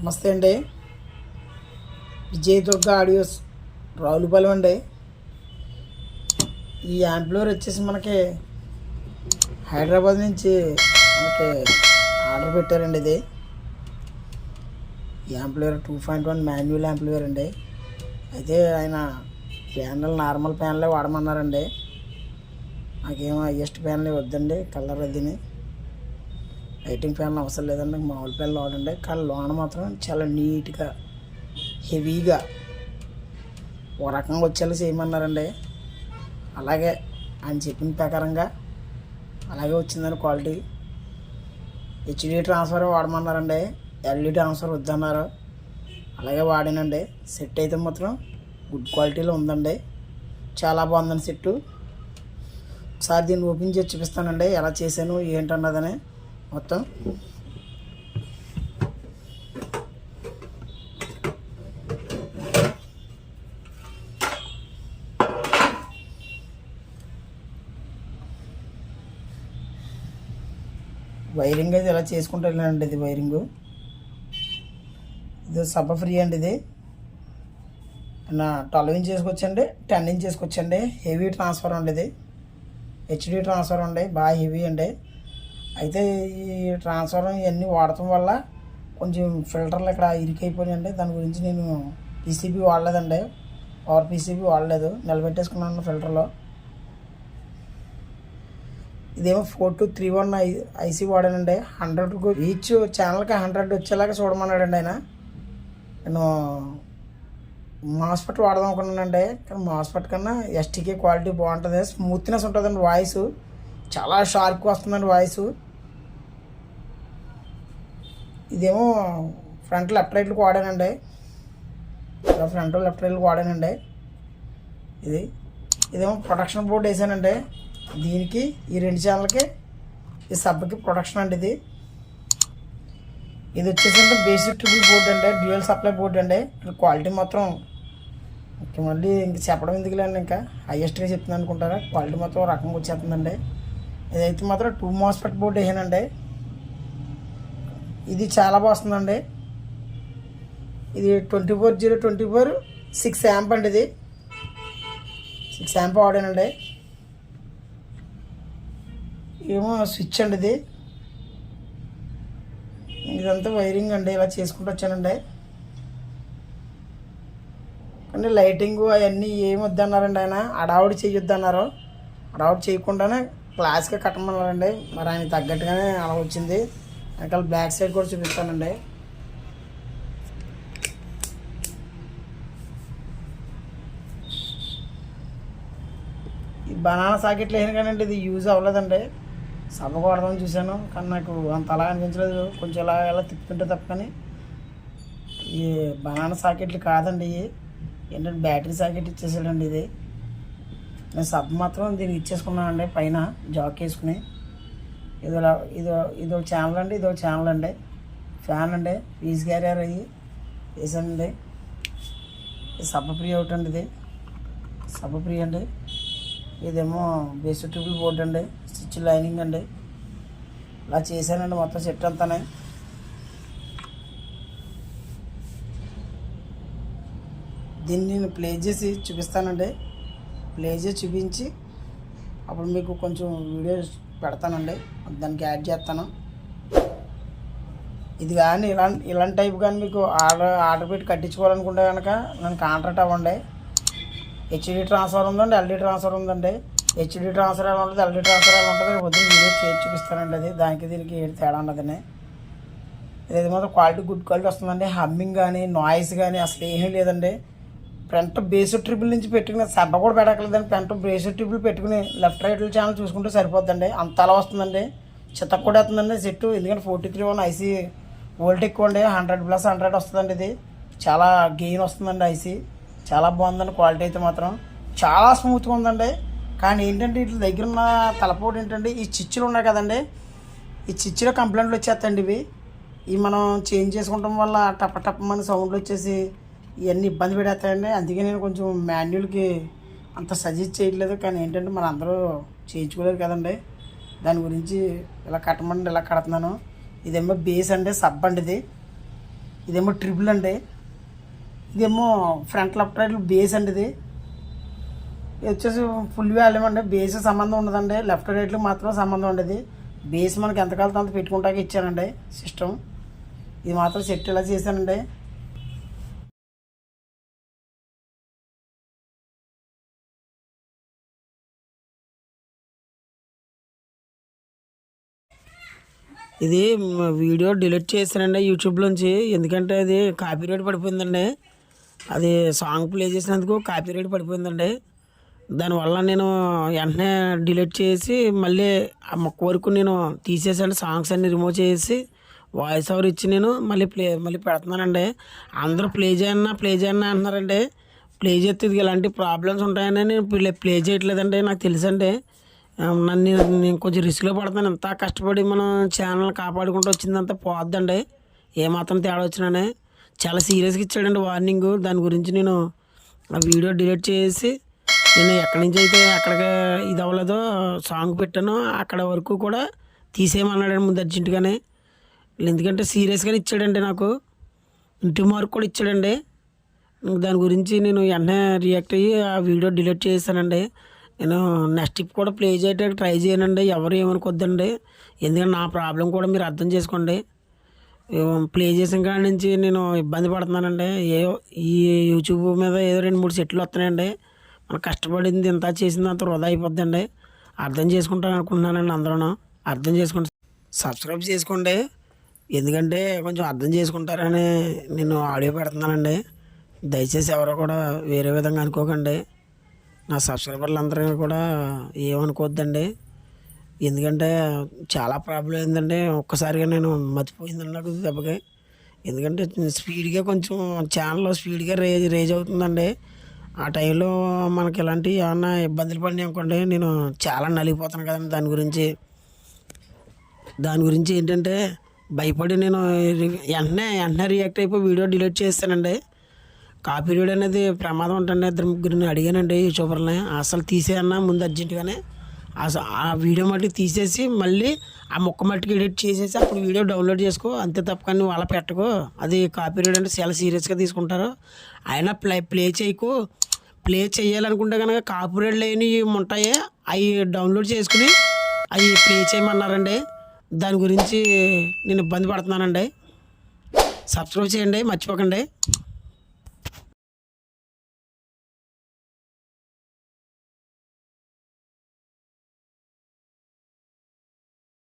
నమస్తే అండి. విజయ్ దుర్గా ఆడియోస్ రావులపాలెం అండి. ఈ యాంప్లిఫైర్ వచ్చేసి మనకి హైదరాబాద్ నుంచి మనకి ఆర్డర్ పెట్టారండి. ఇది యాంప్లిఫైర్ 2.1 మాన్యువల్ యాంప్లిఫైర్ అండి. అయితే ఆయన ప్యానల్ నార్మల్ ప్యానలే వాడమన్నారండి. నాకేమో హైయెస్ట్ ప్యానల్ వద్దండి, కలర్ అదిని లైటింగ్ ఫ్యాన్ అవసరం లేదండి, మామూలు ఫ్యాన్లు వాడండి. కానీ లోన మాత్రం చాలా నీట్గా హెవీగా ఒక రకంగా వచ్చేలా చేయమన్నారండి. అలాగే ఆయన చెప్పిన ప్రకారంగా అలాగే వచ్చిందని క్వాలిటీ. హెచ్డి ట్రాన్స్ఫర్ వాడమన్నారండి, ఎల్ఈడి ట్రాన్స్ఫర్ వద్దన్నారు. అలాగే వాడినండి. సెట్ అయితే మాత్రం గుడ్ క్వాలిటీలో ఉందండి, చాలా బాగుందండి సెట్టు. ఒకసారి దీన్ని ఓపెన్ చేసి చూపిస్తానండి ఎలా చేశాను ఏంటన్నదని మొత్తం. వైరింగ్ అయితే ఇలా చేసుకుంటూ వెళ్ళానండి. ఇది వైరింగు, ఇది సబ్బ ఫ్రీ అండి. ఇది 12 ఇంచ్ చేసుకోవచ్చండి, 10 ఇంచ్ చేసుకోవచ్చండి. హెవీ ట్రాన్స్ఫర్ అండి, ఇది హెచ్డి ట్రాన్స్ఫర్ అండి, బాగా హెవీ అండి. అయితే ఈ ట్రాన్స్ఫర్ ఇవన్నీ వాడటం వల్ల కొంచెం ఫిల్టర్లు ఇక్కడ ఇరికైపోయాయండి. దాని గురించి నేను పీసీబీ వాడలేదండి, పవర్ పీసీబీ వాడలేదు, నిలబెట్టేసుకున్నాను ఫిల్టర్లో. ఇదేమో 4231 ఐసీ వాడానండి. 100 ఈచ్ ఛానల్కి 100 వచ్చేలాగా చూడమన్నాడండి ఆయన. నేను మాస్ఫెట్ వాడదాం అనుకున్నానండి, కానీ మాస్ఫెట్ కన్నా ఎస్టీకే క్వాలిటీ బాగుంటుంది, స్మూత్నెస్ ఉంటుందండి, వాయిస్ చాలా షార్ప్గా వస్తుందండి వాయిస్. ఇదేమో ఫ్రంట్ లెఫ్ట్ రైట్లకు వాడానండి, ఫ్రంట్ లెఫ్ట్ రైట్లకు వాడానండి. ఇదేమో ప్రొడక్షన్ బోర్డు వేసానండి. దీనికి ఈ 2 ఛానల్కి ఈ సబ్కి ప్రొడక్షన్ అండి. ఇది వచ్చేసి బేసిక్ ట్రిపుల్ బోర్డు అండి, డ్యూయల్ సప్లై బోర్డు అండి. క్వాలిటీ మాత్రం మళ్ళీ ఇంక చెప్పడం ఎందుకులేండి, ఇంకా హైయెస్ట్గా చెప్తుంది అనుకుంటారా. క్వాలిటీ మాత్రం రకంగా వచ్చేస్తుందండి. ఇదైతే మాత్రం 2 మాస్ఫెట్ బోర్డు వేసానండి. ఇది చాలా బాగుందండి. ఇది 24024 6 యాంప్ అండి. ఇది 6 యాంప్ వాడానండి. ఏమో స్విచ్ అండి. ఇదంతా వైరింగ్ అండి, ఇలా చేసుకుంటూ వచ్చానండి. కానీ లైటింగ్ అవన్నీ ఏమి వద్దన్నారండి ఆయన, అడావుడి చేయొద్దన్నారు. అడావుడి చేయకుండానే క్లాస్గా కట్టమన్నారండి. మరి ఆయన తగ్గట్టుగానే అలా వచ్చింది. వెనకాల బ్యాక్ సైడ్ కూడా చూపిస్తానండి. ఈ బనానా సాకెట్లు వేసాను కానీ ఇది యూజ్ అవ్వలేదండి. సభ కొడదామని చూశాను కానీ నాకు అంత అలా అనిపించలేదు. కొంచెం ఇలా ఎలా తిప్పుతుంటే తప్ప. కానీ ఈ బనానా సాకెట్లు కాదండి, ఇవి ఏంటంటే బ్యాటరీ సాకెట్ ఇచ్చేసాడండి. ఇది నేను సబ్ మాత్రం దీనికి ఇచ్చేసుకున్నానండి, పైన జాక్ వేసుకుని. ఇదో ఛానల్ అండి, ఇదో ఛానల్ అండి. ఫ్యాన్ అండి, పీస్ క్యారియర్ అయ్యి వేసానండి. ఇది సబ్ ఫ్రీ అవుట్ అండి, ఇది సబ్ ఫ్రీ అండి. ఇదేమో బేసిక్ ట్రిపుల్ బోర్డు అండి, స్విచ్ లైనింగ్ అండి. ఇలా చేశానండి మొత్తం సెట్ అంతానే. దీన్ని నేను ప్లే చేసి చూపిస్తానండి. ప్లే చేసి చూపించి అప్పుడు మీకు కొంచెం వీడియో పెడతానండి, దానికి యాడ్ చేస్తాను. ఇది కానీ ఇలాంటి టైప్ కానీ మీకు ఆర్డర్ పెట్టి కట్టించుకోవాలనుకుంటే కనుక నన్ను కాంటాక్ట్ అవ్వండి. హెచ్డి ట్రాన్స్ఫర్ ఉందండి, ఎల్ఈడి ట్రాన్స్ఫర్ ఉందండి. హెచ్డి ట్రాన్స్ఫర్ ఎలా ఉంటుంది, ఎల్ఈడి ట్రాన్స్ఫర్ ఎలా ఉంటుంది వద్దు వీడియో చేసి చూపిస్తానండి. అది దానికి దీనికి ఏది తేడా ఉండదని. ఇది మాత్రం క్వాలిటీ గుడ్ క్వాలిటీ వస్తుందండి. హమ్మింగ్ కానీ నాయిస్ కానీ అసలు ఏమీ లేదండి. ఫ్రంట్ బేసిక్ ట్రిపుల్ నుంచి పెట్టుకుని సబ్బ కూడా పెట్టకలేదండి. ఫ్రంట్ బేసిక్ ట్రిపుల్ పెట్టుకుని లెఫ్ట్ రైట్ ఛానల్ చూసుకుంటే సరిపోద్దండి, అంత అలా వస్తుందండి. చితక్ కూడా వస్తుందండి సెట్టు. ఎందుకంటే 4331 ఐసీ వోల్ట్ ఎక్కువ అండి, 100+100 వస్తుందండి. ఇది చాలా గెయిన్ వస్తుందండి ఐసీ. చాలా బాగుందండి క్వాలిటీ అయితే మాత్రం, చాలా స్మూత్గా ఉందండి. కానీ ఏంటంటే వీటి దగ్గర ఉన్న తలపోటు ఏంటంటే ఈ చిచ్చులు ఉన్నాయి కదండి, ఈ చిచ్చులో కంప్లైంట్లు వచ్చేస్తాయండి. ఇవి మనం చేంజ్ చేసుకుంటాం వల్ల టప్పమని సౌండ్లు వచ్చేసి ఇవన్నీ ఇబ్బంది పెడతాయండి. అందుకే నేను కొంచెం మాన్యువల్కి అంత సజెస్ట్ చేయట్లేదు. కానీ ఏంటంటే మన అందరూ చేయించుకోలేదు కదండి, దాని గురించి ఇలా కట్టమండి ఇలా కడుతున్నాను. ఇదేమో బేస్ అండి, సబ్ అండి. ఇది ఇదేమో ట్రిపుల్ అండి, ఇదేమో ఫ్రంట్ లెఫ్ట్ రైట్ బేస్ అండి. ఇది వచ్చేసి ఫుల్ వాల్యూమ్ అండి. బేస్ సంబంధం ఉండదండి, లెఫ్ట్ రైట్లు మాత్రం సంబంధం ఉండేది. బేస్ మనకి ఎంత కాలతో అంత పెట్టుకుంటాక ఇచ్చానండి సిస్టమ్. ఇది మాత్రం సెట్ ఇలా చేశానండి. ఇది వీడియో డిలీట్ చేశానండి యూట్యూబ్లోంచి, ఎందుకంటే అది కాపీరైట్ పడిపోయిందండి. అది సాంగ్ ప్లే చేసినందుకు కాపీరైట్ పడిపోయిందండి. దానివల్ల నేను వెంటనే డిలీట్ చేసి మళ్ళీ ఆ మొక్క వరకు నేను తీసేసాను. సాంగ్స్ అన్ని రిమూవ్ చేసి వాయిస్ ఓవర్ ఇచ్చి నేను మళ్ళీ పెడుతున్నానండి. అందరూ ప్లే చేయన్నా అంటున్నారండి. ప్లే చేస్తే ఇలాంటి ప్రాబ్లమ్స్ ఉంటాయని నేను ప్లే చేయట్లేదండి. నాకు తెలుసండి. నేను కొంచెం రిస్క్లో పడుతున్నాను. ఎంత కష్టపడి మనం ఛానల్ కాపాడుకుంటూ వచ్చిందంతా పోద్దండి. ఏమాత్రం తేడా వచ్చినానే చాలా సీరియస్గా ఇచ్చాడండి వార్నింగ్. దాని గురించి నేను ఆ వీడియో డిలీట్ చేసి నేను ఎక్కడి నుంచి అయితే ఎక్కడికి ఇది అవ్వలేదో సాంగ్ పెట్టానో అక్కడ వరకు కూడా తీసేయమన్నాడండి ముందు అర్జెంటుగానే. ఎందుకంటే సీరియస్గానే ఇచ్చాడండి, నాకు ఇంటి మార్క్ కూడా ఇచ్చాడండి. దాని గురించి నేను వెంటనే రియాక్ట్ అయ్యి ఆ వీడియో డిలీట్ చేశానండి. నేను నెక్స్ట్ టిప్ కూడా ప్లే చేయడానికి ట్రై చేయనండి, ఎవరు ఏమనుకోద్దండి. ఎందుకంటే నా ప్రాబ్లం కూడా మీరు అర్థం చేసుకోండి. ప్లే చేసిన కాడి నుంచి నేను ఇబ్బంది పడుతున్నానండి. ఈ యూట్యూబ్ మీద ఏదో 2-3 సెట్లు వస్తున్నాయండి. మనం కష్టపడింది ఇంత చేసింది అంత వృధా అయిపోద్దండి. అర్థం చేసుకుంటాను అనుకుంటున్నానండి. అందరూ అర్థం చేసుకుంటే సబ్స్క్రైబ్ చేసుకోండి. ఎందుకంటే కొంచెం అర్థం చేసుకుంటారని నేను ఆడియో పెడుతున్నానండి. దయచేసి ఎవరో కూడా వేరే విధంగా అనుకోకండి. నా సబ్స్క్రైబర్లు అందరూ కూడా ఏమనుకోవద్దండి. ఎందుకంటే చాలా ప్రాబ్లం అయిందండి. ఒక్కసారిగా నేను మర్చిపోయిందండి నాకు దెబ్బకి. ఎందుకంటే స్పీడ్గా కొంచెం ఛానల్లో స్పీడ్గా రేజ్ అవుతుందండి. ఆ టైంలో మనకి ఇలాంటివి ఏమన్నా ఇబ్బందులు పడినాయి అనుకోండి, నేను చాలా నలిగిపోతాను కదండి. దాని గురించి ఏంటంటే భయపడి నేను వెంటనే రియాక్ట్ అయిపోయి వీడియో డిలీట్ చేస్తానండి. కాపీరైట్ అనేది ప్రమాదం ఉంటుంది. 2-3 అడిగానండి యూట్యూబర్ని, అసలు తీసేయన్నా ముందు అర్జెంటుగానే ఆ వీడియో మట్టుకు తీసేసి మళ్ళీ ఆ మొక్క మట్టుకు ఎడిట్ చేసేసి అప్పుడు వీడియో డౌన్లోడ్ చేసుకో, అంతే తప్ప కానీ వాళ్ళ పెట్టుకో. అది కాపీరైట్ అంటే చాలా సీరియస్గా తీసుకుంటారు. అయినా ప్లే చేయకు. ప్లే చేయాలనుకుంటే కనుక కాపీరైట్ లేనివి ఉంటాయి, అవి డౌన్లోడ్ చేసుకుని అవి ప్లే చేయమన్నారండి. దాని గురించి నేను ఇబ్బంది పడుతున్నానండి. సబ్స్క్రైబ్ చేయండి, మర్చిపోకండి.